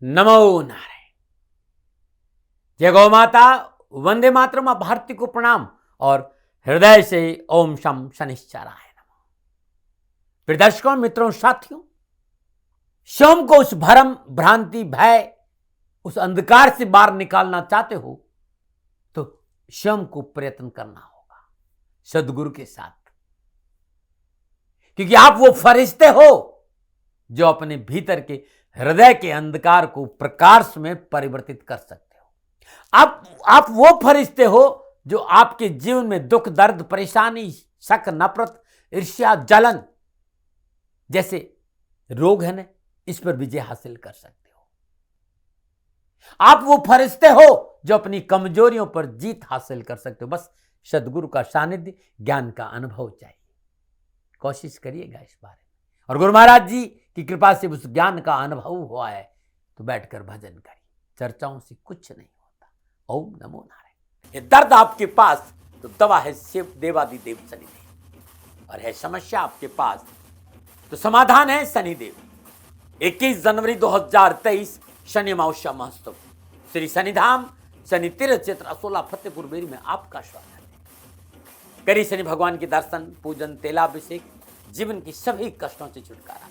नमो नारायण। जय गौ माता, वंदे मातरम। भारती को प्रणाम और हृदय से ओम शम शनिश्चराय नमः। प्रिय दर्शकों, मित्रों, साथियों, स्वयं को उस भ्रम, भ्रांति, भय, उस अंधकार से बाहर निकालना चाहते हो तो स्वयं को प्रयत्न करना होगा सदगुरु के साथ, क्योंकि आप वो फरिश्ते हो जो अपने भीतर के हृदय के अंधकार को प्रकाश में परिवर्तित कर सकते हो। आप वो फरिश्ते हो जो आपके जीवन में दुख, दर्द, परेशानी, शक, नफरत, ईर्ष्या, जलन जैसे रोग है ना, इस पर विजय हासिल कर सकते हो। आप वो फरिश्ते हो जो अपनी कमजोरियों पर जीत हासिल कर सकते हो। बस सदगुरु का सानिध्य, ज्ञान का अनुभव चाहिए। कोशिश करिएगा इस बारे में, और गुरु महाराज जी की कृपा से उस ज्ञान का अनुभव हुआ है तो बैठकर भजन करिए। चर्चाओं से कुछ नहीं होता। ओम नमो नारायण। ये दर्द आपके पास तो दवा है शिव देवादिदेव शनिदेव, और है समस्या आपके पास तो समाधान है शनिदेव। 21 जनवरी 2023 शनि अमावस्या महोत्सव, श्री शनिधाम शनि तीर्थ क्षेत्र असोला फतेहपुर बेरी में आपका स्वागत है। करिए शनि भगवान के दर्शन, पूजन, तेलाभिषेक, जीवन की सभी कष्टों से छुटकारा।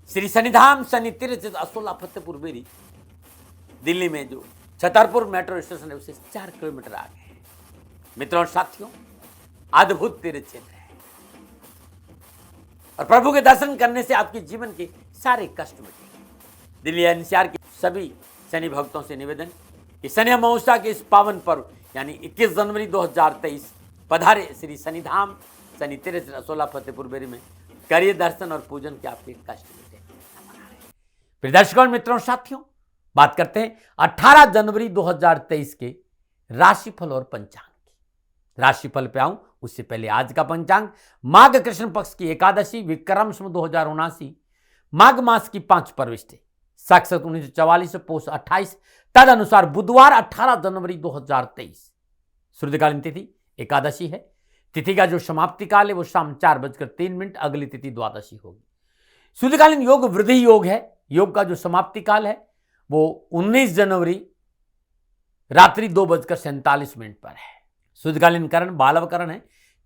श्री शनिधाम शनि तीर्थ क्षेत्र असोला फतेहपुर बेरी, दिल्ली में जो छतरपुर मेट्रो स्टेशन है उससे 4 किलोमीटर आगे है। मित्रों और साथियों, अद्भुत तीर्थ क्षेत्र है और प्रभु के दर्शन करने से आपके जीवन के सारे कष्ट मिटेंगे। दिल्ली एनसीआर के सभी शनि भक्तों से निवेदन कि शनि अमावस्या के इस पावन पर्व यानी 21 जनवरी 2023 पधारे श्री शनिधाम शनि तीर्थ असोला फतेहपुर बेरी में, करिए दर्शन और पूजन के आपके कष्ट मिटे। प्रिय दर्शकों, मित्रों, साथियों, बात करते हैं 18 जनवरी 2023 के राशिफल और पंचांग की। राशिफल पे आऊं उससे पहले आज का पंचांग, माघ कृष्ण पक्ष की एकादशी, विक्रम संवत 2079, माघ मास की 5 परविष्टे, साक्षात 1944 पोष 28, तद अनुसार बुधवार 18 जनवरी 2023, सूर्यकालीन तिथि एकादशी है। तिथि का जो समाप्ति काल है वो शाम 4:03, अगली तिथि द्वादशी होगी। सूर्यकालीन योग वृद्धि योग है। योग का जो समाप्ति काल है वो 19 जनवरी रात्रि 2:47 पर है। सूर्यकालीन करण बालव करण है।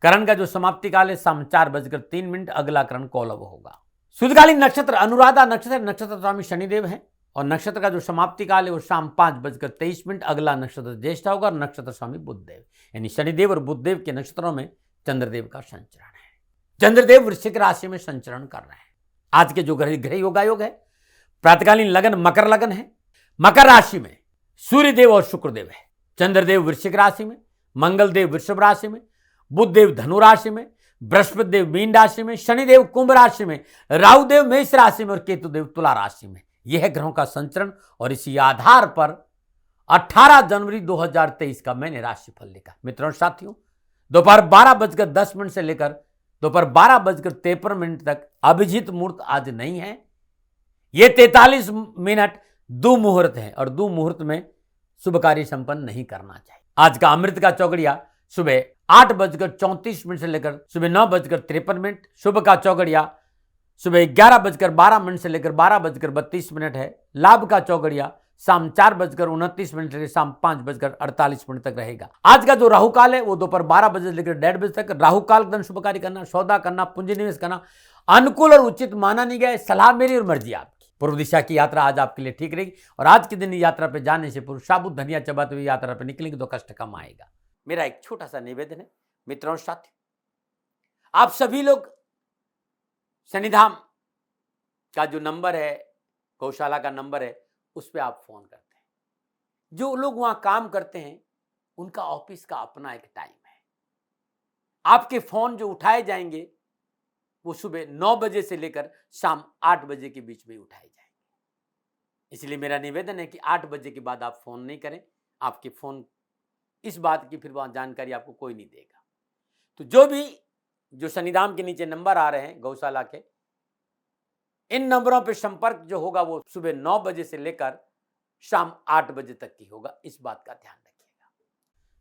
करण का जो समाप्ति काल है शाम 4:03, अगला करण कौलव होगा। सूर्यकालीन नक्षत्र अनुराधा नक्षत्र, नक्षत्र स्वामी शनिदेव है और नक्षत्र का जो समाप्ति काल है वो शाम 5:23, अगला नक्षत्र ज्येष्ठ होगा और नक्षत्र स्वामी बुधदेव, यानी शनिदेव और बुधदेव के नक्षत्रों में चंद्रदेव का संचरण है। चंद्रदेव वृश्चिक राशि में संचरण कर रहे हैं। आज के जो ग्रह योगायोग है, प्रातकालीन लगन मकर लगन है। मकर राशि में सूर्यदेव और शुक्रदेव है। चंद्रदेव वृश्चिक राशि में, मंगलदेव वृषभ राशि में, बुधदेव धनु राशि में, बृहस्पति देव मीन राशि में, शनिदेव कुंभ राशि में, राहुदेव मेष राशि में और केतुदेव तुला राशि में। यह है ग्रहों का संचरण और इसी आधार पर 18 जनवरी 2023 का मैंने राशिफल लिखा। मित्रों साथियों, दोपहर 12:10 से लेकर दोपहर 12:53 तक अभिजीत मुहूर्त आज नहीं है। ये 43 मिनट दुमुहूर्त है और दुमुहूर्त में शुभ कार्य संपन्न नहीं करना चाहिए। आज का अमृत का चौगड़िया सुबह 8:34 से लेकर सुबह 9:53। शुभ का चौगड़िया सुबह 11:12 से लेकर 12:32 है। लाभ का चौगड़िया शाम 4:29 से लेकर शाम 5:48 तक रहेगा। आज का जो राहु काल है वो दोपहर 12 बजे से लेकर 1:30 बजे तक। राहु काल धन शुभ कार्य करना, सौदा करना, पूंजी निवेश करना अनुकूल और उचित माना नहीं गया। सलाह मेरी और मर्जी आपकी। पूर्व दिशा की यात्रा आज आपके लिए ठीक रहेगी और आज के दिन यात्रा पे जाने से पूर्व साबुत धनिया चबाते हुए यात्रा पे निकलेंगे तो कष्ट कम आएगा। मेरा एक छोटा सा निवेदन है मित्रों और साथियों, आप सभी लोग शनिधाम का जो नंबर है, गौशाला का नंबर है, उस पर आप फोन करते हैं। जो लोग वहां काम करते हैं उनका ऑफिस का अपना एक टाइम है। आपके फोन जो उठाए जाएंगे वो सुबह 9 बजे से लेकर शाम 8 बजे के बीच में उठाए जाएंगे। इसलिए मेरा निवेदन है कि 8 बजे के बाद आप फोन नहीं करें। आपके फोन इस बात की फिर वहां जानकारी आपको कोई नहीं देगा। तो जो शनिधाम के नीचे नंबर आ रहे हैं गौशाला के, इन नंबरों पर संपर्क जो होगा वो सुबह 9 बजे से लेकर शाम 8 बजे तक की होगा। इस बात का ध्यान रखिएगा।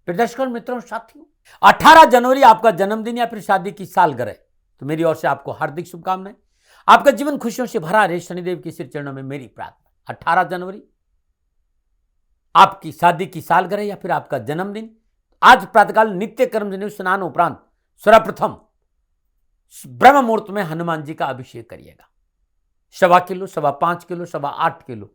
फिर दर्शकों, मित्रों, साथियों, 18 जनवरी आपका जन्मदिन या फिर शादी की सालगिरह, तो मेरी ओर से आपको हार्दिक शुभकामनाएं। आपका जीवन खुशियों से भरा रहे, शनिदेव के सिर चरणों में मेरी प्रार्थना। 18 जनवरी आपकी शादी की सालगिरह या फिर आपका जन्मदिन, आज प्रातःकाल नित्य कर्म जनेऊ स्नान उपरांत सर्वप्रथम ब्रह्म मुहूर्त में हनुमान जी का अभिषेक करिएगा। 1.25 किलो, 5.25 किलो, 8.25 किलो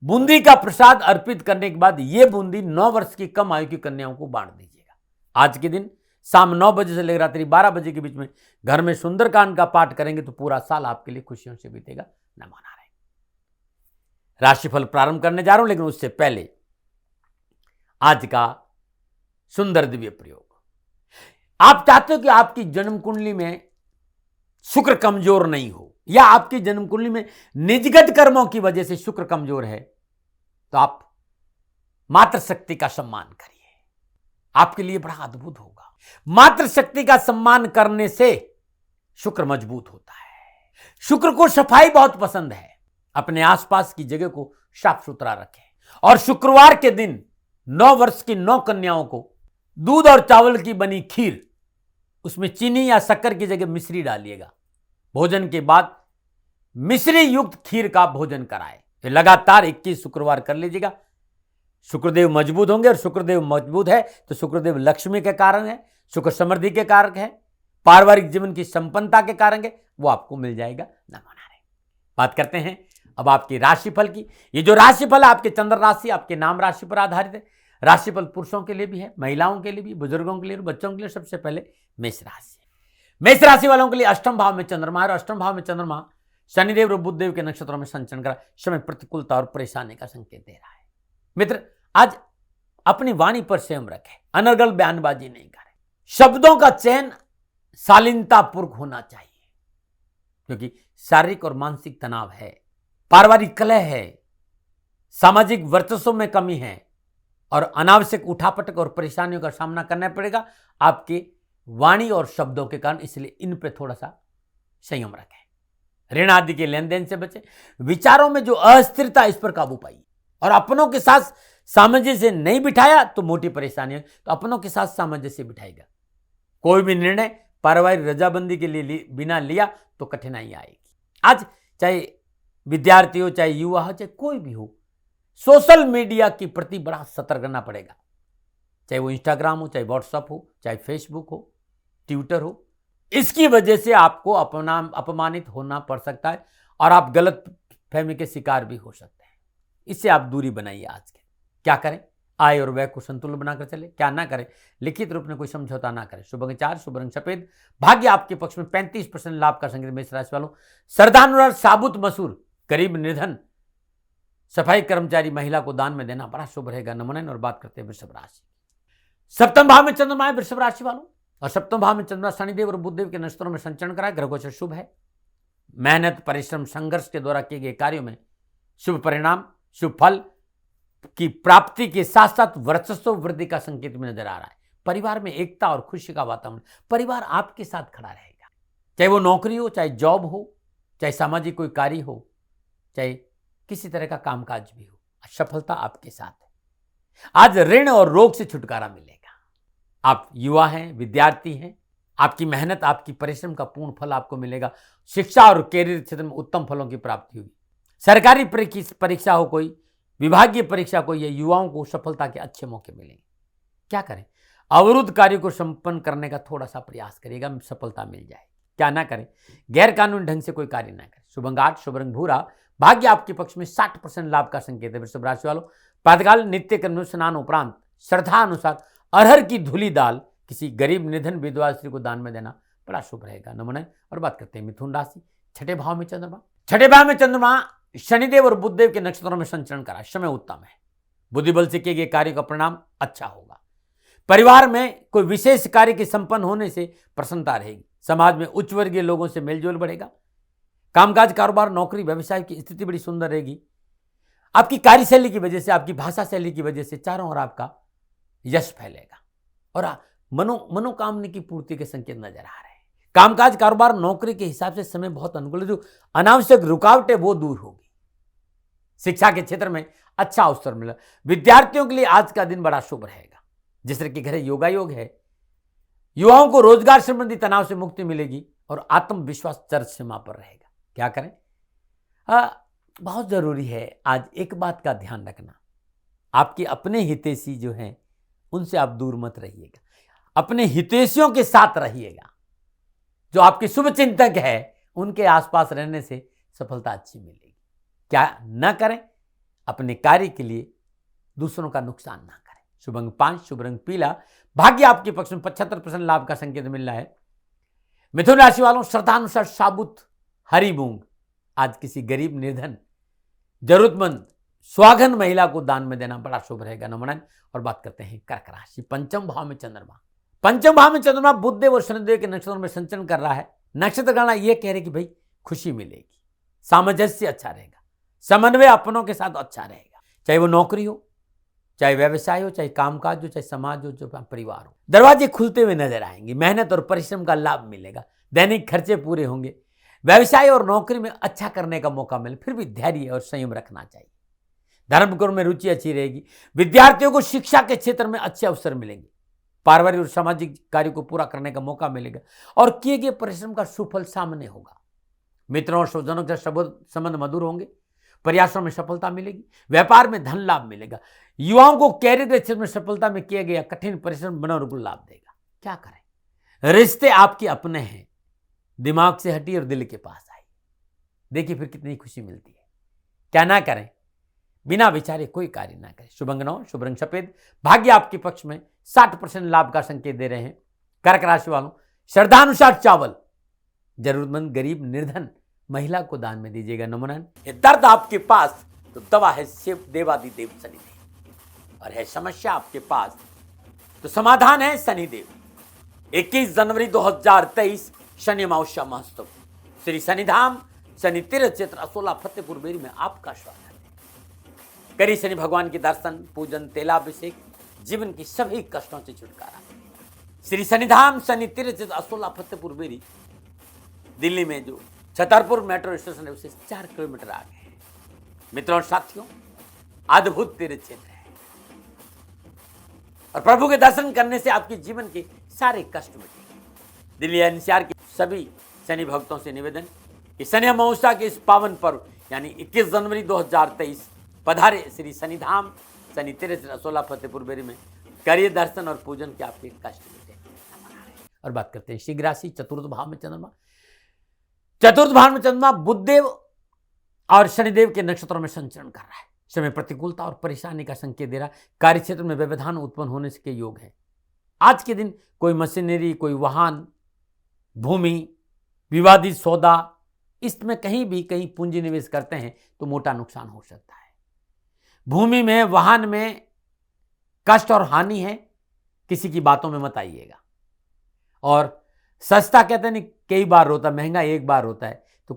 बूंदी का प्रसाद अर्पित करने के बाद यह बूंदी 9 वर्ष की कम आयु की कन्याओं को बांट दीजिएगा। आज के दिन शाम 9 बजे से लेकर रात्रि 12 बजे के बीच में घर में सुंदरकांड का पाठ करेंगे तो पूरा साल आपके लिए खुशियों से बीतेगा। नमो नारायण। राशिफल प्रारंभ करने जा रहा हूं, लेकिन उससे पहले आज का सुंदर दिव्य प्रयोग। आप चाहते हो कि आपकी जन्म कुंडली में शुक्र कमजोर नहीं हो, या आपकी जन्म कुंडली में निजगत कर्मों की वजह से शुक्र कमजोर है, तो आप मातृशक्ति का सम्मान करिए, आपके लिए बड़ा अद्भुत होगा। मातृशक्ति का सम्मान करने से शुक्र मजबूत होता है। शुक्र को सफाई बहुत पसंद है। अपने आसपास की जगह को साफ सुथरा रखें और शुक्रवार के दिन 9 वर्ष की 9 कन्याओं को दूध और चावल की बनी खीर, उसमें चीनी या शक्कर की जगह मिश्री डालिएगा। भोजन के बाद मिश्री युक्त खीर का भोजन कराएं। तो लगातार 21 शुक्रवार कर लीजिएगा। शुक्रदेव मजबूत होंगे, और शुक्रदेव मजबूत है तो शुक्रदेव लक्ष्मी के कारण है, शुक्र समृद्धि के कारक है, पारिवारिक जीवन की संपन्नता के कारण है, वो आपको मिल जाएगा। नमो नारायण। बात करते हैं अब आपकी राशिफल की। ये जो राशिफल है आपके चंद्र राशि, आपके नाम राशि पर आधारित है। राशिफल पुरुषों के लिए भी है, महिलाओं के लिए भी, बुजुर्गों के लिए, बच्चों के लिए। सबसे पहले मेष राशि। मेष राशि वालों के लिए अष्टम भाव में चंद्रमा है, और अष्टम भाव में चंद्रमा शनिदेव और बुधदेव के नक्षत्रों में संचरण करा समय प्रतिकूलता और परेशानी का संकेत दे रहा है। मित्र, आज अपनी वाणी पर संयम रखें, अनर्गल बयानबाजी नहीं करें। शब्दों का चयन शालीनतापूर्वक होना चाहिए, क्योंकि शारीरिक और मानसिक तनाव है, पारिवारिक कलह है, सामाजिक वर्चस्व में कमी है, और अनावश्यक उठापटक और परेशानियों का सामना करना पड़ेगा आपके वाणी और शब्दों के कारण। इसलिए इन पे थोड़ा सा संयम रखें। ऋण आदि के लेन देन से बचें। विचारों में जो अस्थिरता, इस पर काबू पाइए, और अपनों के साथ सामंजस्य नहीं बिठाया तो मोटी परेशानी है, तो अपनों के साथ सामंजस्य बिठाएगा। कोई भी निर्णय पारिवारिक रजाबंदी के लिए बिना लिया तो कठिनाई आएगी। आज चाहे विद्यार्थी हो, चाहे युवा हो, चाहे कोई भी हो, सोशल मीडिया के प्रति बड़ा सतर्क रहना पड़ेगा। चाहे वो इंस्टाग्राम हो, चाहे व्हाट्सएप हो, चाहे फेसबुक हो, ट्विटर हो। इसकी वजह से आपको अपमानित होना पड़ सकता है, और आप गलत फहमी के शिकार भी हो सकते हैं। इससे आप दूरी बनाइए। आज के क्या करें? आय और व्यय को संतुलन बनाकर चले। क्या ना करें? लिखित रूप में कोई समझौता ना करें। शुभ अंक 4, शुभ रंग सफेद। भाग्य आपके पक्ष में 35% लाभ का संकेत। मेष राशि वालों, श्रद्धानुसार साबुत मसूर गरीब निर्धन सफाई कर्मचारी महिला को दान में देना बड़ा शुभ रहेगा। नमन। और बात करते हैं वृषभ राशि। सप्तम भाव में चंद्रमा है वृषभ राशि वालों, और सप्तम भाव में चंद्रमा शनिदेव और बुधदेव के नक्षत्रों में संचरण कराए। ग्रह गोचर शुभ है। मेहनत, परिश्रम, संघर्ष के द्वारा किए गए कार्यों में शुभ परिणाम, शुभ फल की प्राप्ति के साथ साथ वर्चस्व वृद्धि का संकेत में नजर आ रहा है। परिवार में एकता और खुशी का वातावरण, परिवार आपके साथ खड़ा रहेगा। चाहे वो नौकरी हो, चाहे जॉब हो, चाहे सामाजिक कोई कार्य हो, चाहे किसी तरह का कामकाज भी हो, सफलता आपके साथ है। आज ऋण और रोग से छुटकारा मिलेगा। आप युवा हैं, विद्यार्थी हैं, आपकी मेहनत, आपकी परिश्रम का पूर्ण फल आपको मिलेगा। शिक्षा और कैरियर क्षेत्र में उत्तम फलों की प्राप्ति होगी। सरकारी परीक्षा हो, कोई विभागीय परीक्षा कोई, ये युवाओं को सफलता के अच्छे मौके मिलेंगे। क्या करें? अवरुद्ध कार्य को संपन्न करने का थोड़ा सा प्रयास करिएगा, सफलता मिल जाएगी। क्या ना करें? गैर कानूनी ढंग से कोई कार्य ना करें। शुभ अंक 8, शुभ रंग भूरा। भाग्य आपके पक्ष में 60% लाभ का संकेत है। वृषभ राशि वालों, प्रातःकाल नित्य कर्म स्नान उपरांत श्रद्धा अनुसार अरहर की धुली दाल किसी गरीब निधन विधवा स्त्री को दान में देना बड़ा शुभ रहेगा। नमन। और बात करते हैं मिथुन राशि। छठे भाव में चंद्रमा। छठे भाव में चंद्रमा शनिदेव और बुधदेव के नक्षत्रों में संचरण करा। समय उत्तम है। बुद्धि बल से किए गए कार्य का परिणाम अच्छा होगा। परिवार में कोई विशेष कार्य के संपन्न होने से प्रसन्नता रहेगी। समाज में उच्च वर्गीय लोगों से मेलजोल बढ़ेगा। कामकाज, कारोबार, नौकरी, व्यवसाय की स्थिति बड़ी सुंदर रहेगी। आपकी कार्यशैली की वजह से, आपकी भाषा शैली की वजह से चारों ओर आपका यश फैलेगा, और मनोकामना की पूर्ति के संकेत नजर आ रहे हैं। कामकाज, कारोबार, नौकरी के हिसाब से समय बहुत अनुकूल है। जो अनावश्यक रुकावटें वो दूर होगी। शिक्षा के क्षेत्र में अच्छा अवसर मिला। विद्यार्थियों के लिए आज का दिन बड़ा शुभ रहेगा। जिस तरह के घर योगा योग है, युवाओं को रोजगार संबंधी तनाव से मुक्ति मिलेगी और आत्मविश्वास चरम सीमा पर रहेगा। क्या करें? बहुत जरूरी है आज एक बात का ध्यान रखना, आपके अपने हितैषी जो हैं उनसे आप दूर मत रहिएगा, अपने हितैषियों के साथ रहिएगा। जो आपके शुभ चिंतक है उनके आसपास रहने से सफलता अच्छी मिलेगी। क्या ना करें, अपने कार्य के लिए दूसरों का नुकसान ना करें। शुभ अंक 5, शुभ रंग पीला, भाग्य आपके पक्ष में 75% लाभ का संकेत मिल रहा है। मिथुन राशि वालों, श्रद्धानुसार साबुत हरी मूंग आज किसी गरीब, निर्धन, जरूरतमंद, स्वागन महिला को दान में देना बड़ा शुभ रहेगा। नमन। और बात करते हैं कर्क राशि, पंचम भाव में चंद्रमा। पंचम भाव में चंद्रमा बुधदेव और शनिदेव के नक्षत्रों में संचरण कर रहा है। नक्षत्र गणना यह कह रहे कि भाई खुशी मिलेगी, सामंजस्य अच्छा रहेगा, समन्वय अपनों के साथ अच्छा रहेगा, चाहे वो नौकरी हो, चाहे व्यवसाय हो, चाहे कामकाज हो, चाहे समाज हो, जो परिवार हो। दरवाजे खुलते हुए नजर आएंगे, मेहनत और परिश्रम का लाभ मिलेगा, दैनिक खर्चे पूरे होंगे, व्यवसाय और नौकरी में अच्छा करने का मौका मिले। फिर भी धैर्य और संयम रखना चाहिए। धर्म कर्म में रुचि अच्छी रहेगी। विद्यार्थियों को शिक्षा के क्षेत्र में अच्छे अवसर मिलेंगे। पारिवारिक और सामाजिक कार्य को पूरा करने का मौका मिलेगा और किए गए परिश्रम का सुफल सामने होगा। मित्रों और स्वजनों के संबंध मधुर होंगे, प्रयासों में सफलता मिलेगी, व्यापार में धन लाभ मिलेगा। युवाओं को कैरियर के क्षेत्र में सफलता में किया गया कठिन परिश्रम मनोनुकूल लाभ देगा। क्या करें, रिश्ते आपके अपने हैं, दिमाग से हटी और दिल के पास आई, देखिए फिर कितनी खुशी मिलती है। क्या ना करें, बिना विचारे कोई कार्य ना करें। शुभ अंक 9, शुभ रंग सफेद, भाग्य आपके पक्ष में 60% लाभ का संकेत दे रहे हैं। कर्क राशि वालों, श्रद्धानुसार चावल जरूरतमंद, गरीब, निर्धन महिला को दान में दीजिएगा। नमन। दर्द आपके पास तो दवा है शिव देवादिदेव शनिदेव, और है समस्या आपके पास तो समाधान है शनिदेव। 21 जनवरी 2023 शनि अमावस्या महोत्सव, श्री शनिधाम शनि तीर्थ क्षेत्र असोला फतेहपुर बेरी में आपका स्वागत है। करिए शनि भगवान के दर्शन, पूजन, तेलाभिषेक, जीवन की सभी कष्टों से छुटकारा। श्री शनिधाम शनि तीर्थ क्षेत्र असोला फतेहपुर बेरी, दिल्ली में जो छतरपुर मेट्रो स्टेशन है उससे 4 किलोमीटर आगे है। मित्रों और साथियों, अद्भुत तीर्थ क्षेत्र है और प्रभु के दर्शन करने से आपके जीवन के सारे कष्ट मिटेंगे। दिल्ली एनसीआर के सभी शनि भक्तों से निवेदन कि शनि अमावस्या के इस पावन पर्व यानी 21 जनवरी 2023 पधारे श्री शनिधाम शनि तीर्थ असोला फतेहपुर बेरी में, करिए दर्शन और पूजन के आपके कष्ट मिटे। और बात करते हैं सिंह राशि, चतुर्थ भाव में चंद्रमा। चतुर्थ भाव में चंद्रमा बुधदेव और शनिदेव के नक्षत्रों में संचरण कर रहा है। समय प्रतिकूलता और परेशानी का संकेत दे रहा है। कार्य क्षेत्र में व्यवधान उत्पन्न होने के योग है। आज के दिन कोई मशीनरी, कोई वाहन, भूमि, विवादित सौदा, इसमें कहीं पूंजी निवेश करते हैं तो मोटा नुकसान हो सकता है। भूमि में, वाहन में कष्ट और हानि है, किसी की बातों में मत आइएगा। और सस्ता कहते नहीं, कई बार होता, महंगा एक बार होता है। तो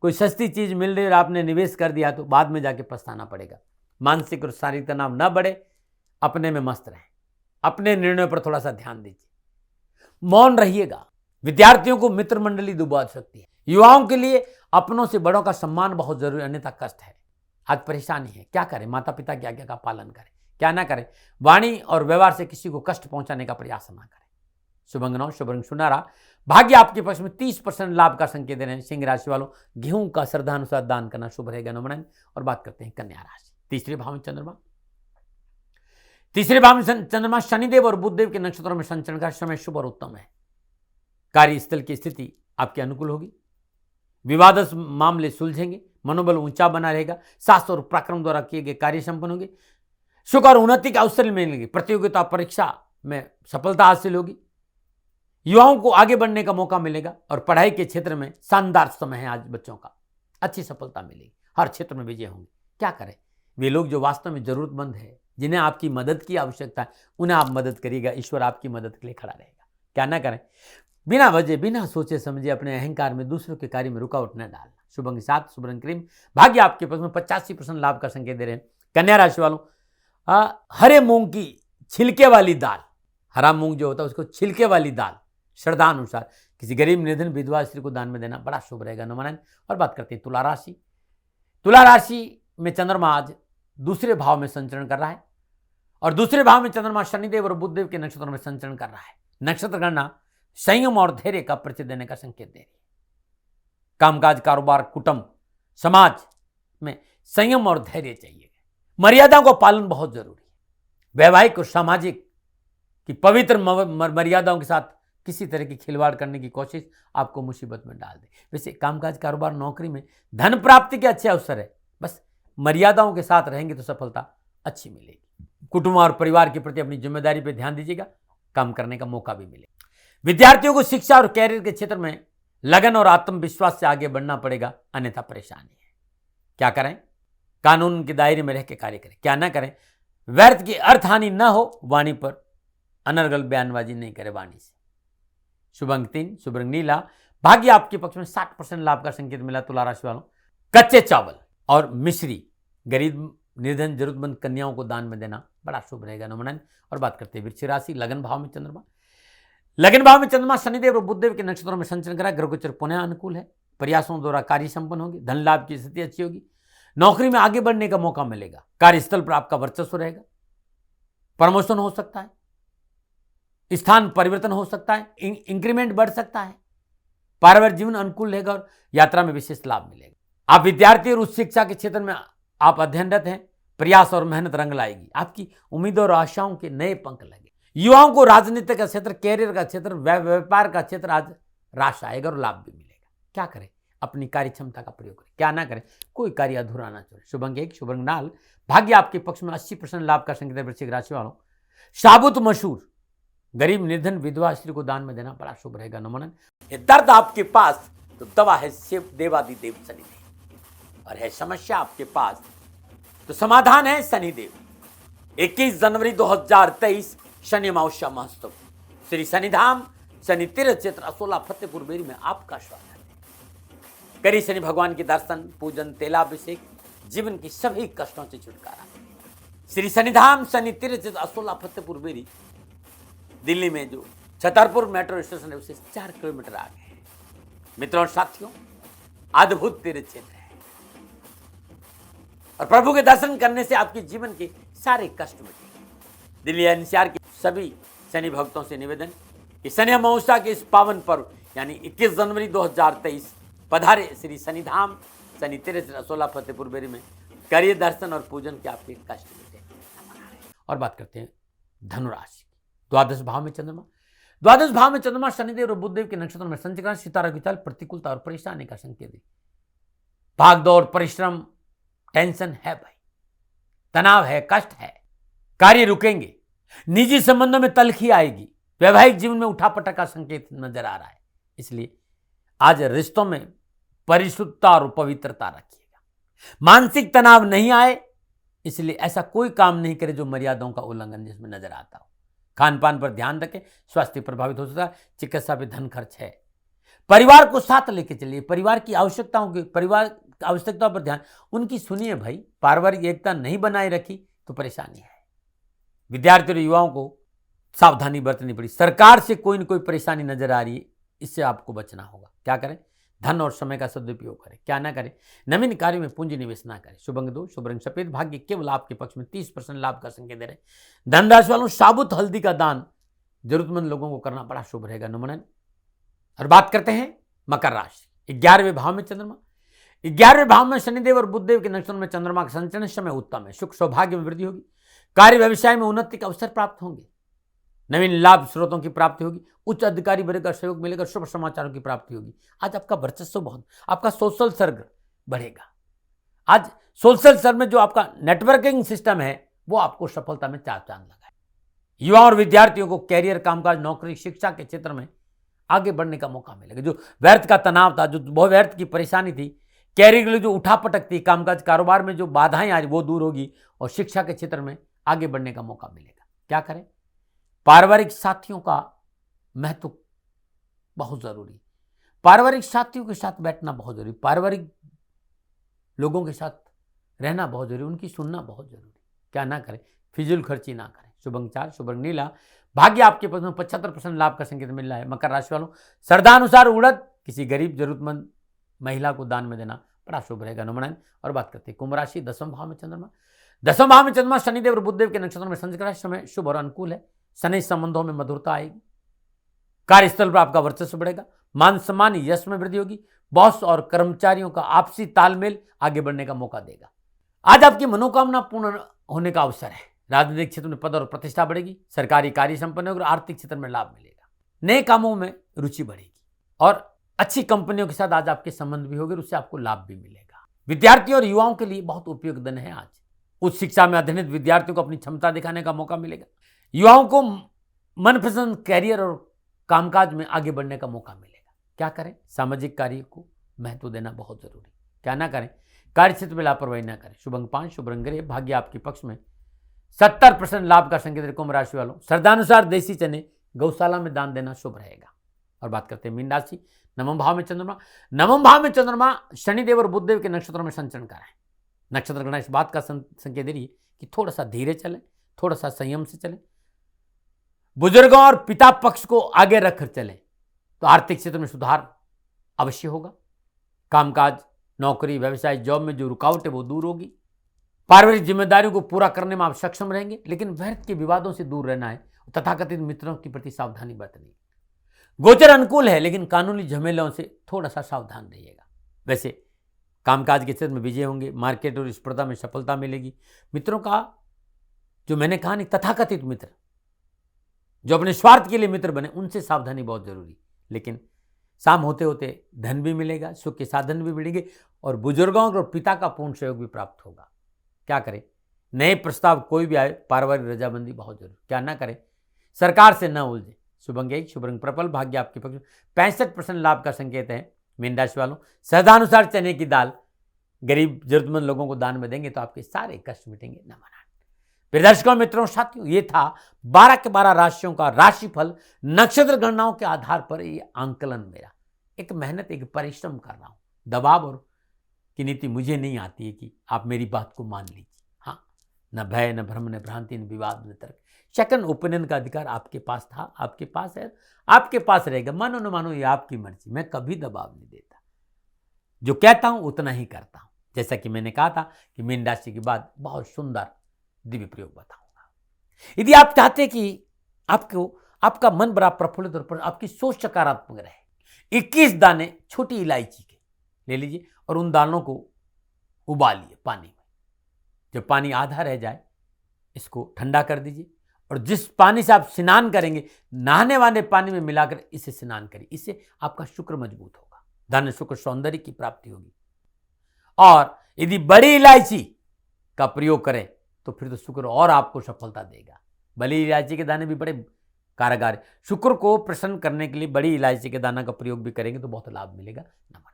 कोई सस्ती चीज मिल रही और आपने निवेश कर दिया तो बाद में जाके पछताना पड़ेगा। मानसिक और शारीरिक तनाव न बढ़े, अपने में मस्त रहें, अपने निर्णयों पर थोड़ा सा ध्यान दीजिए, मौन रहिएगा। विद्यार्थियों को मित्र मंडली डुबा सकती है। युवाओं के लिए अपनों से बड़ों का सम्मान बहुत जरूरी, अन्यथा कष्ट है। आज परेशानी है, क्या करें, माता पिता की आज्ञा का पालन करें। क्या ना करें, वाणी और व्यवहार से किसी को कष्ट पहुंचाने का प्रयास ना करें। शुभ अंक 9, शुभ रंग सुनहरा, भाग्य आपके पक्ष में 30% लाभ का संकेत दे रहे हैं। सिंह राशि वालों, गेहूं का श्रद्धानुसार दान करना शुभ रहेगा। नमन। और बात करते हैं कन्या राशि, तीसरे भाव में चंद्रमा। तीसरे भाव में चंद्रमा शनिदेव और बुधदेव के नक्षत्रों में संचरण का समय शुभ और उत्तम है। कार्यस्थल की स्थिति आपके अनुकूल होगी, विवादस मामले सुलझेंगे, मनोबल ऊंचा बना रहेगा, साहस और पराक्रम द्वारा किए गए कार्य संपन्न होंगे, सुख और उन्नति के अवसर मिलेंगे, प्रतियोगिता परीक्षा में सफलता हासिल होगी, युवाओं को आगे बढ़ने का मौका मिलेगा और पढ़ाई के क्षेत्र में शानदार समय है। आज बच्चों का अच्छी सफलता मिलेगी, हर क्षेत्र में विजय होंगे। क्या करें, वे लोग जो वास्तव में जरूरतमंद है, जिन्हें आपकी मदद की आवश्यकता है, उन्हें आप मदद करिएगा। ईश्वर आपकी मदद के लिए खड़ा रहेगा। क्या ना करें, बिना वजह, बिना सोचे समझे अपने अहंकार में दूसरों के कार्य में रुकावट न डालना। शुभ अंक 7, शुभ रंग क्रीम, भाग्य आपके पक्ष में 85% लाभ का संकेत दे रहे हैं। कन्या राशि वालों, हरे मूंग की छिलके वाली दाल, हरा मूंग जो होता है उसको छिलके वाली दाल श्रद्धा अनुसार किसी गरीब, निर्धन, विधवा स्त्री को दान में देना बड़ा शुभ रहेगा। नमन। और बात करते हैं तुला राशि। तुला राशि में चंद्रमा आज दूसरे भाव में संचरण कर रहा है और दूसरे भाव में चंद्रमा शनिदेव और बुधदेव के नक्षत्रों में संचरण कर रहा है। नक्षत्र गणना संयम और धैर्य का परिचय देने का संकेत दे रही है। कामकाज, कारोबार, कुटुंब, समाज, में संयम और धैर्य चाहिए। मर्यादाओं का पालन बहुत जरूरी है। वैवाहिक और सामाजिक की पवित्र मर्यादाओं के साथ किसी तरह की खिलवाड़ करने की कोशिश आपको मुसीबत में डाल दे। वैसे कामकाज, कारोबार, नौकरी में धन प्राप्ति के अच्छे अवसर है, बस मर्यादाओं के साथ रहेंगे तो सफलता अच्छी मिलेगी। कुटुंब और परिवार के प्रति अपनी जिम्मेदारी पर ध्यान दीजिएगा, काम करने का मौका भी मिलेगा। विद्यार्थियों को शिक्षा और कैरियर के क्षेत्र में लगन और आत्मविश्वास से आगे बढ़ना पड़ेगा, अन्यथा परेशानी है। क्या करें? कानून के दायरे में रह के कार्य करें। क्या ना करें? व्यर्थ की अर्थ हानि न हो, वाणी पर अनर्गल बयानबाजी नहीं करे वाणी से। शुभ अंक 3, शुभ रंग नीला। भाग्य आपके पक्ष में 60% लाभ का संकेत मिला तुला राशि वालों। कच्चे चावल और मिश्री गरीब, निर्धन, जरूरतमंद कन्याओं को दान में देना बड़ा शुभ रहेगा। नमन। और बात करते हैं वृश्चिक राशि, लगन भाव में चंद्रमा। लगन भाव में चंद्रमा शनिदेव और बुधदेव के नक्षत्रों में संचरण करा। ग्रह गोचर पुनः अनुकूल है। प्रयासों द्वारा कार्य संपन्न होगी। धन लाभ की स्थिति अच्छी होगी। नौकरी में आगे बढ़ने का मौका मिलेगा। कार्यस्थल पर आपका वर्चस्व रहेगा। प्रमोशन हो सकता है, स्थान परिवर्तन हो सकता है, इंक्रीमेंट बढ़ सकता है। पारिवारिक जीवन अनुकूल रहेगा और यात्रा में विशेष लाभ मिलेगा। आप विद्यार्थी और उच्च शिक्षा के क्षेत्र में आप अध्ययनरत हैं। प्रयास और मेहनत रंग लाएगी। आपकी उम्मीदों और आशाओं के नए पंख लगे। युवाओं को राजनीति का क्षेत्र, कैरियर का क्षेत्र, व्यापार का क्षेत्र आज राश आएगा और लाभ भी मिलेगा। क्या करें? अपनी कार्य क्षमता का प्रयोग करें। क्या ना करें? कोई कार्य अधूरा ना छोड़े। शुभ अंक 1, शुभ रंग लाल। भाग्य आपके पक्ष में 80% लाभ का संकेत है। वृश्चिक राशि वालों, साबुत मशहूर गरीब, निर्धन, विधवा स्त्री को दान में देना बड़ा शुभ रहेगा। नमन। दर्द आपके पास तो दवा है शिव देवादिदेव शनिदेव, और है समस्या आपके पास तो समाधान है शनिदेव। 21 जनवरी 2023 शनि अमावस्या महोत्सव, श्री शनिधाम शनि तीर्थ क्षेत्र असोला फतेहपुर बेरी में आपका स्वागत है। करिए शनि भगवान के दर्शन, पूजन, तेलाभिषेक, जीवन की सभी कष्टों से छुटकारा। श्री शनिधाम शनि तीर्थ क्षेत्र असोला फतेहपुर बेरी, दिल्ली में जो छतरपुर मेट्रो स्टेशन है उससे 4 किलोमीटर आगे है। मित्रों और साथियों, अद्भुत तीर्थ क्षेत्र है और प्रभु के दर्शन करने से आपके जीवन के सारे कष्ट मिटेंगे। दिल्ली एनसीआर के सभी शनि भक्तों से निवेदन कि शनि अमावस्या के इस पावन पर्व यानी 21 जनवरी 2023 पधारे श्री शनिधाम शनि तीर्थ असोला फतेहपुर बेरी में, करिए दर्शन और पूजन के आपके कष्ट मिटे। और बात करते हैं धनुराशि, द्वादश भाव में चंद्रमा। द्वादश भाव में चंद्रमा शनिदेव और बुधदेव के नक्षत्रों में संचरण, सितारा की चाल प्रतिकूलता और परेशानी का संकेत है। भाग दौड़, परिश्रम, टेंशन है भाई, तनाव है, कष्ट है, कार्य रुकेंगे, निजी संबंधों में तलखी आएगी, वैवाहिक जीवन में उठापटक का संकेत नजर आ रहा है। इसलिए आज रिश्तों में परिशुद्धता और पवित्रता रखिएगा। मानसिक तनाव नहीं आए इसलिए ऐसा कोई काम नहीं करे जो मर्यादाओं का उल्लंघन जिसमें नजर आता हो। खान पान पर ध्यान रखें, स्वास्थ्य प्रभावित हो सकता है, चिकित्सा पे धन खर्च है। परिवार को साथ लेके चलिए, परिवार की आवश्यकताओं पर ध्यान, उनकी सुनिए भाई। पारिवारिक एकता नहीं बनाए रखी तो परेशानी है। विद्यार्थियों और युवाओं को सावधानी बरतनी पड़ी। सरकार से कोई न कोई परेशानी नजर आ रही है, इससे आपको बचना होगा। क्या करें? धन और समय का सदुपयोग करें। क्या ना करें? नवीन कार्यों में पूंजी निवेश ना करें। शुभ अंक 2, शुभ रंग सफेद। भाग्य केवल आपके पक्ष में 30% लाभ का संकेत दे रहे। धनराशि वालों, साबुत हल्दी का दान जरूरतमंद लोगों को करना बड़ा शुभ रहेगा। नमन। और बात करते हैं मकर राशि, 11वें भाव में चंद्रमा। 11वें भाव में शनिदेव और बुधदेव के नक्षत्रों में चंद्रमा का संचरण, समय उत्तम है। सुख सौभाग्य में वृद्धि होगी। कार्य व्यवसाय में उन्नति के अवसर प्राप्त होंगे। नवीन लाभ स्रोतों की प्राप्ति होगी। उच्च अधिकारी वर्ग का सहयोग मिलेगा। शुभ समाचारों की प्राप्ति होगी। आज आपका वर्चस्व बहुत, आपका सोशल सर्कल बढ़ेगा। आज सोशल सर्कल में जो आपका नेटवर्किंग सिस्टम है वो आपको सफलता में चार चांद लगाए। युवा और विद्यार्थियों को कैरियर, कामकाज, नौकरी, शिक्षा के क्षेत्र में आगे बढ़ने का मौका मिलेगा। जो व्यर्थ का तनाव था, जो बहुत व्यर्थ की परेशानी थी, कैरियर के लिए जो उठापटक थी, कामकाज कारोबार में जो बाधाएं आज वो दूर होगी और शिक्षा के क्षेत्र में आगे बढ़ने का मौका मिलेगा। क्या करें? पारिवारिक साथियों का महत्व बहुत जरूरी। पारिवारिक साथियों के साथ बैठना बहुत जरूरी, पारिवारिक लोगों के साथ रहना बहुत जरूरी, उनकी सुनना बहुत जरूरी। क्या ना करें? फिजूल खर्ची ना करें। शुभ अंक 4, शुभ रंग नीला। भाग्य आपके पक्ष में 75% लाभ का संकेत मिल रहा है। मकर राशि वालों, श्रद्धानुसार उड़द किसी गरीब जरूरतमंद महिला को दान में देना बड़ा शुभ रहेगा। नमन। और बात करते हैं कुंभ राशि, 10वें भाव में चंद्रमा। 10वें भाव में चंद्रमा शनिदेव और बुधदेव के नक्षत्रों में संचरण, समय शुभ और अनुकूल है। शनि संबंधों में मधुरता आएगी। कार्यस्थल पर आपका वर्चस्व बढ़ेगा। मान सम्मान यश में वृद्धि होगी। बॉस और कर्मचारियों का आपसी तालमेल आगे बढ़ने का मौका देगा। आज आपकी मनोकामना पूर्ण होने का अवसर है। राजनीतिक क्षेत्र में पद और प्रतिष्ठा बढ़ेगी। सरकारी कार्य संपन्न होगा और आर्थिक क्षेत्र में लाभ मिलेगा। नए कामों में रुचि बढ़ेगी और अच्छी कंपनियों के साथ आज आपके संबंध भी होंगे, उससे आपको लाभ भी मिलेगा। विद्यार्थियों और युवाओं के लिए बहुत उपयुक्त दिन है आज। उच्च शिक्षा में अध्ययनरत विद्यार्थियों को अपनी क्षमता दिखाने का मौका मिलेगा। युवाओं को मनपसंद कैरियर और कामकाज में आगे बढ़ने का मौका मिलेगा। क्या करें? सामाजिक कार्य को महत्व देना बहुत जरूरी। क्या ना करें? कार्य क्षेत्र में लापरवाही ना करें। शुभ अंक 5, शुभ रंग ग्रे, भाग्य आपके पक्ष में। 70% लाभ का संकेत कुंभ राशि वालों। श्रद्धानुसार देसी चने गौशाला में दान देना शुभ रहेगा। और बात करते हैं मीन राशि। नवम भाव में चंद्रमा। नवम भाव में चंद्रमा शनिदेव और बुधदेव के नक्षत्रों में संचरण कर रहे हैं। नक्षत्र गणना इस बात का संकेत दे रही है कि थोड़ा सा धीरे चलें, थोड़ा सा संयम से चलें, बुजुर्गों और पिता पक्ष को आगे रखकर चलें तो आर्थिक क्षेत्र में सुधार अवश्य होगा। कामकाज, नौकरी, व्यवसाय, जॉब में जो रुकावट है वो दूर होगी। पारिवारिक जिम्मेदारियों को पूरा करने में आप सक्षम रहेंगे, लेकिन व्यर्थ के विवादों से दूर रहना है। तथाकथित मित्रों के प्रति सावधानी बरतनी है। गोचर अनुकूल है, लेकिन कानूनी झमेलों से थोड़ा सा सावधान रहिएगा। वैसे कामकाज के क्षेत्र में विजय होंगे। मार्केट और स्पर्धा में सफलता मिलेगी। मित्रों का जो मैंने कहा नहीं, तथाकथित मित्र जो अपने स्वार्थ के लिए मित्र बने, उनसे सावधानी बहुत जरूरी। लेकिन शाम होते होते धन भी मिलेगा, सुख के साधन भी मिलेंगे और बुजुर्गों और पिता का पूर्ण सहयोग भी प्राप्त होगा। क्या करें? नए प्रस्ताव कोई भी आए, पारिवारिक रजामंदी बहुत जरूरी। क्या ना करें? सरकार से न उलझे। शुभ अंक 1, शुभ रंग पर्पल, भाग्य आपके पक्ष में। 65% लाभ का संकेत है मीन राशि वालों। श्रद्धानुसार चने की दाल गरीब जरूरतमंद लोगों को दान में देंगे तो आपके सारे कष्ट मिटेंगे। नमन। दर्शकों, मित्रों, साथियों, ये था 12 के 12 राशियों का राशिफल। नक्षत्र गणनाओं के आधार पर ये आंकलन मेरा एक मेहनत, एक परिश्रम कर रहा हूं। दबाव और की नीति मुझे नहीं आती है कि आप मेरी बात को मान लीजिए। हाँ, न भय, न भ्रम, न भ्रांति, न विवाद, न तर्क। सेकंड ओपिनियन का अधिकार आपके पास था, आपके पास है, आपके पास रहेगा। मानो न मानो ये आपकी मर्जी। मैं कभी दबाव नहीं देता। जो कहता हूं उतना ही करता हूं। जैसा कि मैंने कहा था कि मीन राशि के बाद बहुत सुंदर दिव्य प्रयोग बताऊंगा। यदि आप चाहते कि आपका मन बड़ा प्रफुल्लित और आपकी सोच सकारात्मक रहे, 21 दाने छोटी इलायची के ले लीजिए और उन दानों को उबालिए पानी में। जब पानी आधा रह जाए, इसको ठंडा कर दीजिए और जिस पानी से आप स्नान करेंगे, नहाने वाले पानी में मिलाकर इसे स्नान करिए। इससे आपका शुक्र मजबूत होगा, धन, शुक्र, सौंदर्य की प्राप्ति होगी। और यदि बड़ी इलायची का प्रयोग करें तो फिर तो शुक्र और आपको सफलता देगा। बड़ी इलायची के दाने भी बड़े कारगर है। शुक्र को प्रसन्न करने के लिए बड़ी इलायची के दाना का प्रयोग भी करेंगे तो बहुत लाभ मिलेगा। नमन।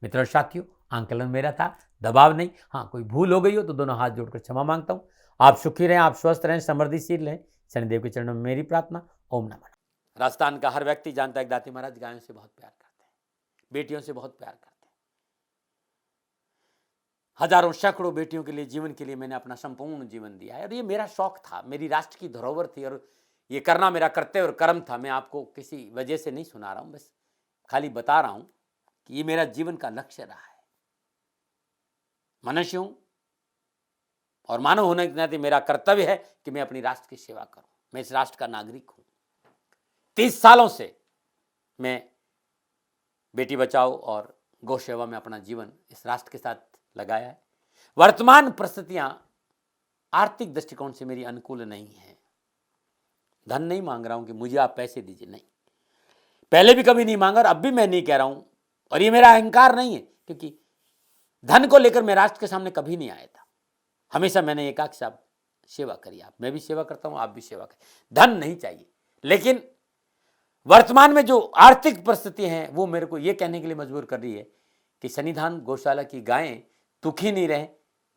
मित्रों, साथियों, आंकलन मेरा था, दबाव नहीं। हाँ, कोई भूल हो गई हो तो दोनों हाथ जोड़कर क्षमा मांगता हूं। आप सुखी रहें, आप स्वस्थ रहें, समृद्धिशील रहें। शनिदेव के चरणों में मेरी प्रार्थना। ओम नमः। राजस्थान का हर व्यक्ति जानता है दाती महाराज गायों से बहुत प्यार करते हैं, बेटियों से बहुत प्यार करते हैं। हजारों सैकड़ों बेटियों के लिए, जीवन के लिए मैंने अपना संपूर्ण जीवन दिया है और ये मेरा शौक था, मेरी राष्ट्र की धरोहर थी और ये करना मेरा कर्तव्य और कर्म था। मैं आपको किसी वजह से नहीं सुना रहा हूं, बस खाली बता रहा हूं कि ये मेरा जीवन का लक्ष्य रहा है। मनुष्य हूं और मानव होने के नाते मेरा कर्तव्य है कि मैं अपनी राष्ट्र की सेवा करूं। मैं इस राष्ट्र का नागरिक हूं। 30 सालों से मैं बेटी बचाओ और गौ सेवा में अपना जीवन इस राष्ट्र के साथ लगाया है। वर्तमान परिस्थितियां आर्थिक दृष्टिकोण से मेरी अनुकूल नहीं है। धन नहीं मांग रहा हूं कि मुझे आप पैसे दीजिए, नहीं, पहले भी कभी नहीं मांगा और अब भी मैं नहीं कह रहा हूं। और ये मेरा अहंकार नहीं है, क्योंकि धन को लेकर मैं राष्ट्र के सामने कभी नहीं आया था। हमेशा मैंने ये कहा कि साहब सेवा करिए, आप, मैं भी सेवा करता हूं, आप भी सेवा करिए। धन नहीं चाहिए, लेकिन वर्तमान में जो आर्थिक परिस्थिति हैं वो मेरे को ये कहने के लिए मजबूर कर रही है कि सन्निधान गौशाला की गायें दुखी नहीं रहे,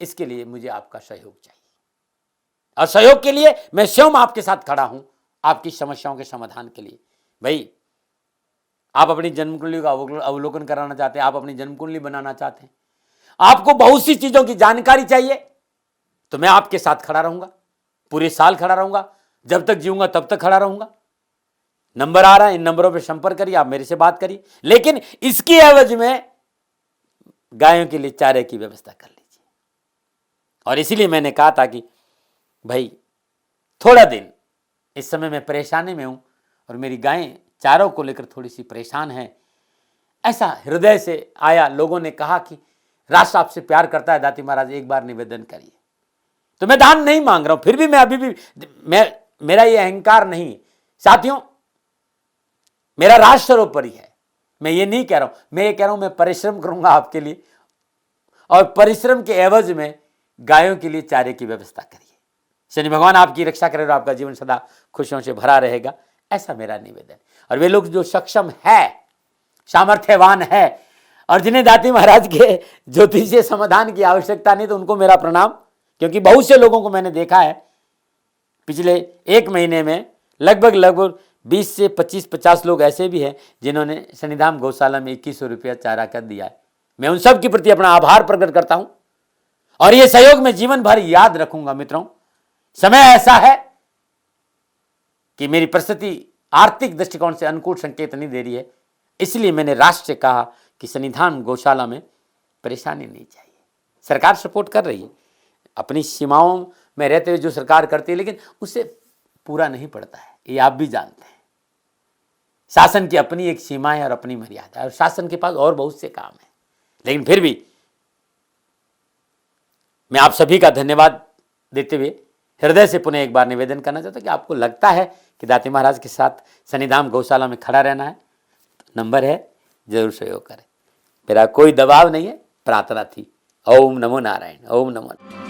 इसके लिए मुझे आपका सहयोग चाहिए। और सहयोग के लिए मैं स्वयं आपके साथ खड़ा हूं, आपकी समस्याओं के समाधान के लिए। भाई, आप अपनी जन्म कुंडली का अवलोकन कराना चाहते हैं, आप अपनी जन्म कुंडली बनाना चाहते हैं, आपको बहुत सी चीजों की जानकारी चाहिए, तो मैं आपके साथ खड़ा रहूंगा, पूरे साल खड़ा रहूंगा, जब तक जीऊंगा तब तक खड़ा रहूंगा। नंबर आ रहा है, इन नंबरों पर संपर्क करिए, आप मेरे से बात करिए, लेकिन इसकी एवज में गायों के लिए चारे की व्यवस्था कर लीजिए। और इसीलिए मैंने कहा था कि भाई थोड़ा दिन इस समय मैं परेशानी में हूं और मेरी गायें चारों को लेकर थोड़ी सी परेशान हैं, ऐसा हृदय से आया, लोगों ने कहा कि राष्ट्र आपसे प्यार करता है दाती महाराज, एक बार निवेदन करिए। तो मैं दान नहीं मांग रहा हूं, फिर भी मैं अभी भी मेरा ये अहंकार नहीं साथियों, मेरा राष्ट्र सर्वोपरि है। मैं ये नहीं कह रहा हूं, मैं ये कह रहा हूं मैं परिश्रम करूंगा आपके लिए, और परिश्रम के एवज में गायों के लिए चारे की व्यवस्था करिए। शनि भगवान आपकी रक्षा करे और आपका जीवन सदा खुशियों से भरा रहेगा, ऐसा मेरा निवेदन। और वे लोग जो सक्षम है, सामर्थ्यवान है, और जिन्हें दाती महाराज के ज्योतिषीय समाधान की आवश्यकता नहीं, तो उनको मेरा प्रणाम। क्योंकि बहुत से लोगों को मैंने देखा है पिछले एक महीने में, लगभग 20 से 25-50 लोग ऐसे भी हैं जिन्होंने शनिधाम गौशाला में 2100 रुपया चारा कर दिया है। मैं उन सब के प्रति अपना आभार प्रकट करता हूं, और ये सहयोग मैं जीवन भर याद रखूंगा। मित्रों, समय ऐसा है कि मेरी परिस्थिति आर्थिक दृष्टिकोण से अनुकूल संकेत नहीं दे रही है, इसलिए मैंने राष्ट्र से कहा कि शनिधाम गौशाला में परेशानी नहीं चाहिए। सरकार सपोर्ट कर रही है, अपनी सीमाओं में रहते हुए जो सरकार करती है, लेकिन उससे पूरा नहीं पड़ता है, ये आप भी जानते हैं। शासन की अपनी एक सीमा है और अपनी मर्यादा है, और शासन के पास और बहुत से काम है। लेकिन फिर भी मैं आप सभी का धन्यवाद देते हुए हृदय से पुनः एक बार निवेदन करना चाहता हूं कि आपको लगता है कि दाती महाराज के साथ शनिधाम गौशाला में खड़ा रहना है, तो नंबर है, जरूर सहयोग करें। मेरा कोई दबाव नहीं है, प्रार्थना थी। ओम नमो नारायण, ओम नमो।